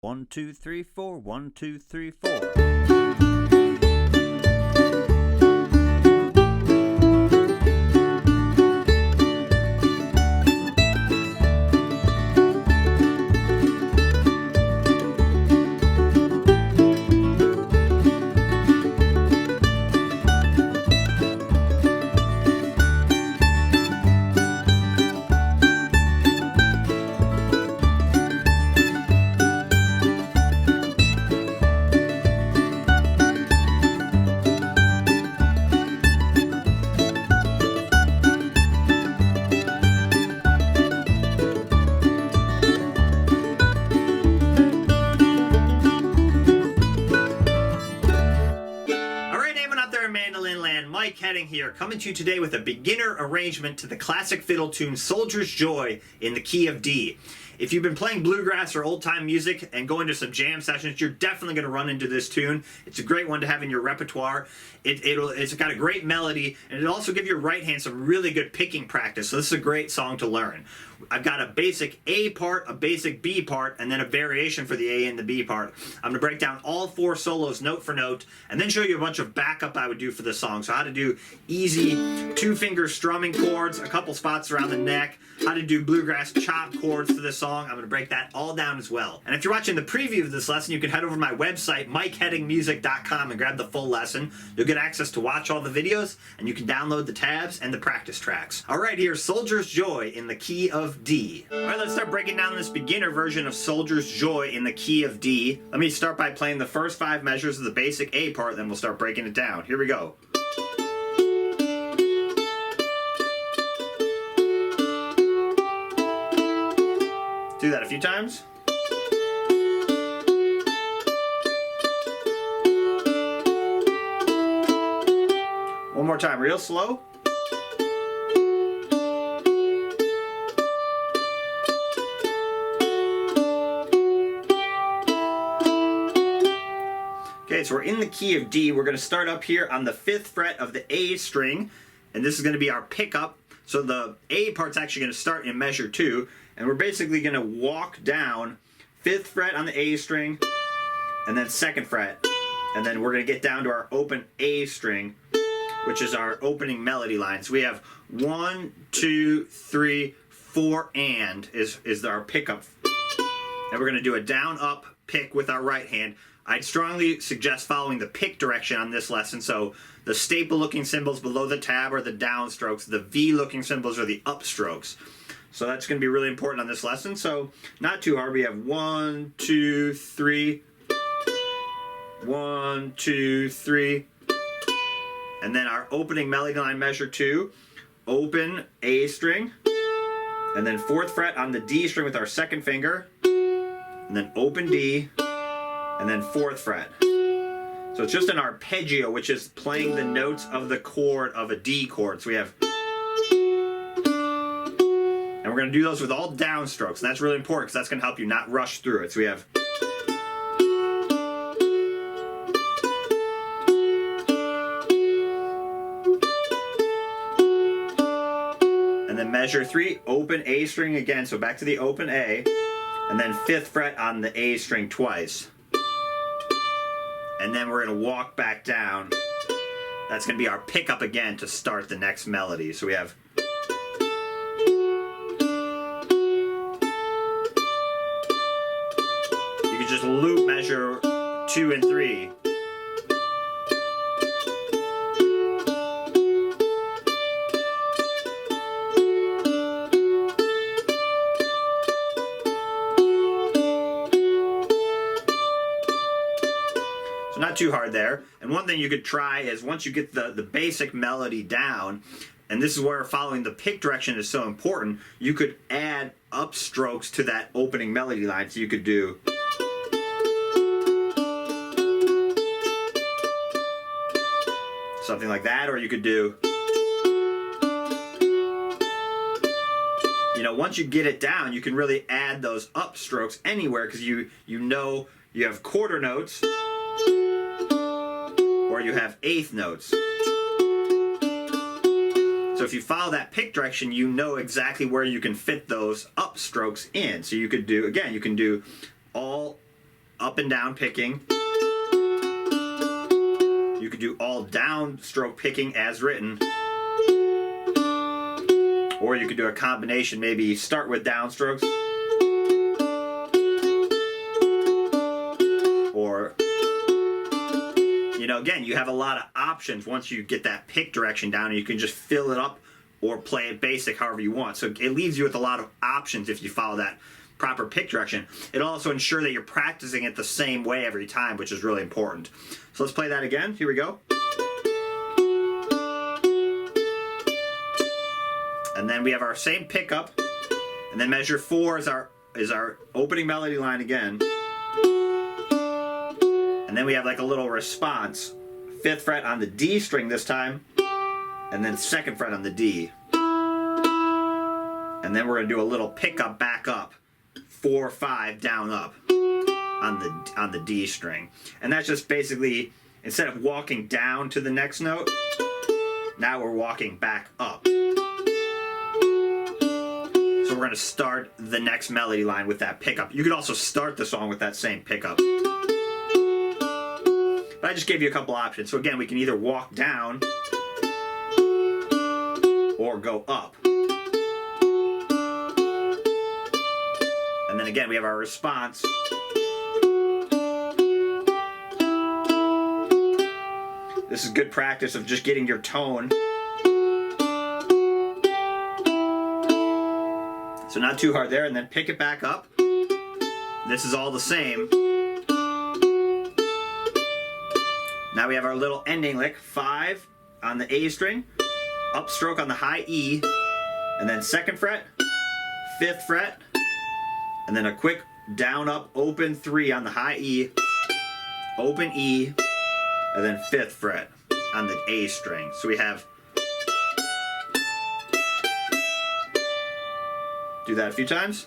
1, 2, 3, 4, 1, 2, 3, 4. Mandolin Land, Mike Heading here, coming to you today with a beginner arrangement to the classic fiddle tune Soldier's Joy in the key of D. If you've been playing bluegrass or old-time music and going to some jam sessions, you're definitely going to run into this tune. It's a great one to have in your repertoire. It's got a great melody, and it'll also give your right hand some really good picking practice, so this is a great song to learn. I've got a basic A part, a basic B part, and then a variation for the A and the B part. I'm going to break down all 4 solos note for note, and then show you a bunch of backup I would do for this song. So how to do easy 2-finger strumming chords, a couple spots around the neck, how to do bluegrass chop chords for this song. I'm going to break that all down as well. And if you're watching the preview of this lesson, you can head over to my website, MikeHeadingMusic.com, and grab the full lesson. You'll get access to watch all the videos, and you can download the tabs and the practice tracks. All right, here's Soldier's Joy in the key of D. All right, let's start breaking down this beginner version of Soldier's Joy in the key of D. Let me start by playing the first 5 measures of the basic A part, then we'll start breaking it down. Here we go. Do that a few times. One more time, real slow. Okay, so we're in the key of D. We're going to start up here on the 5th fret of the A string, and this is going to be our pickup. So the A part's actually going to start in measure 2, and we're basically going to walk down 5th fret on the A string, and then 2nd fret, and then we're going to get down to our open A string, which is our opening melody line. So we have 1, 2, 3, 4, and is our pickup. And we're going to do a down-up pick with our right hand. I'd strongly suggest following the pick direction on this lesson. So the staple-looking symbols below the tab are the downstrokes. The V-looking symbols are the upstrokes. So that's going to be really important on this lesson. So not too hard. We have 1, 2, 3. 1, 2, 3. And then our opening melody line, measure 2. Open A string. And then 4th fret on the D string with our 2nd finger. And then open D. And then 4th fret. So it's just an arpeggio, which is playing the notes of the chord of a D chord. So we have, and we're going to do those with all downstrokes. And that's really important because that's going to help you not rush through it. So we have, and then measure 3, open A string again. So back to the open A, and then 5th fret on the A string twice. And then we're going to walk back down. That's going to be our pickup again to start the next melody. So we have, you can just loop measure 2 and 3. Not too hard there. And one thing you could try is once you get the basic melody down, and this is where following the pick direction is so important, you could add upstrokes to that opening melody line. So you could do something like that, or you could do, you know, once you get it down, you can really add those upstrokes anywhere because you know you have quarter notes, or you have 1/8 notes. So if you follow that pick direction, you know exactly where you can fit those upstrokes in. So you could do, again, you can do all up and down picking. You could do all downstroke picking as written. Or you could do a combination, maybe start with downstrokes. Or, you know, again, you have a lot of options once you get that pick direction down, and you can just fill it up or play it basic however you want. So it leaves you with a lot of options if you follow that proper pick direction. It'll also ensure that you're practicing it the same way every time, which is really important. So let's play that again. Here we go. And then we have our same pickup, and then measure 4 is our opening melody line again. And then we have like a little response. 5th fret on the D string this time, and then 2nd fret on the D. And then we're going to do a little pickup back up. 4, 5, down, up on the D string. And that's just basically, instead of walking down to the next note, now we're walking back up. So we're going to start the next melody line with that pickup. You could also start the song with that same pickup. But I just gave you a couple options. So again, we can either walk down or go up. And then again, we have our response. This is good practice of just getting your tone. So not too hard there, and then pick it back up. This is all the same. Now we have our little ending lick, 5 on the A string, upstroke on the high E, and then 2nd fret, 5th fret, and then a quick down, up, open 3 on the high E, open E, and then 5th fret on the A string. So we have, do that a few times.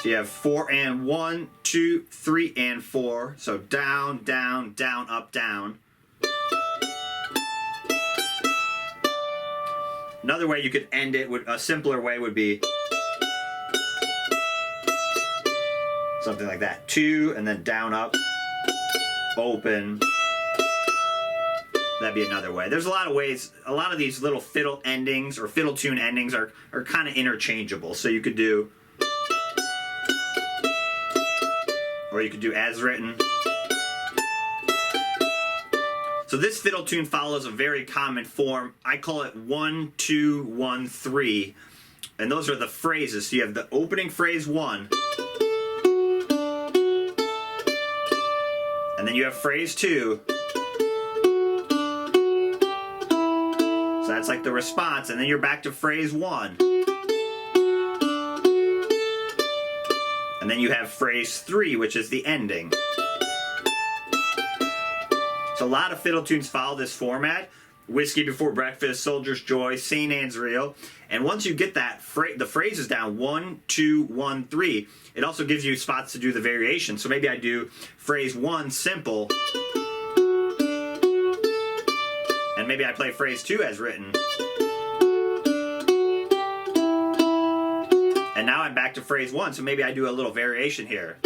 So you have 4 and 1, 2, 3 and 4. So down, down, down, up, down. Another way you could end it, a simpler way would be something like that. 2 and then down, up, open. That'd be another way. There's a lot of ways. A lot of these little fiddle endings or fiddle tune endings are kind of interchangeable. So you could do, or you could do as written. So this fiddle tune follows a very common form. I call it 1, 2, 1, 3. And those are the phrases. So you have the opening phrase 1. And then you have phrase 2. So that's like the response. And then you're back to phrase 1. And then you have phrase 3, which is the ending. So a lot of fiddle tunes follow this format. Whiskey Before Breakfast, Soldier's Joy, St. Anne's Reel. And once you get that the phrases down, 1, 2, 1, 3, it also gives you spots to do the variation. So maybe I do phrase 1 simple, and maybe I play phrase 2 as written. And now I'm back to phrase 1, so maybe I do a little variation here.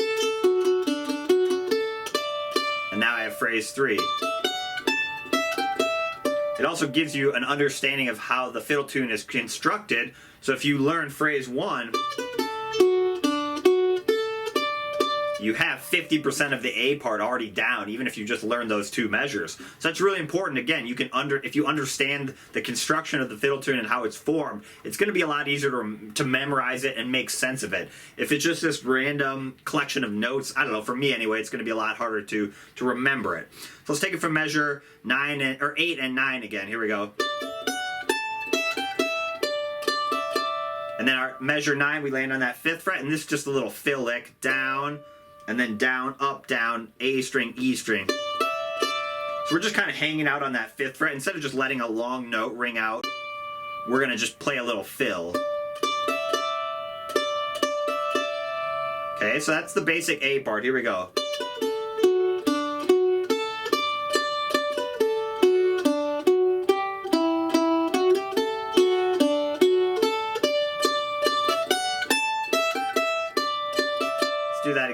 And now I have phrase 3. It also gives you an understanding of how the fiddle tune is constructed. So if you learn phrase 1, you have 50% of the A part already down, even if you just learn those 2 measures. So that's really important. Again, you can if you understand the construction of the fiddle tune and how it's formed, it's going to be a lot easier to memorize it and make sense of it. If it's just this random collection of notes, I don't know, for me anyway, it's going to be a lot harder to remember it. So let's take it from measure 8 and 9 again. Here we go. And then our measure 9, we land on that 5th fret, and this is just a little fill lick, down, and then down, up, down, A string, E string. So we're just kind of hanging out on that 5th fret. Instead of just letting a long note ring out, we're going to just play a little fill. Okay, so that's the basic A part. Here we go.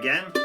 Again.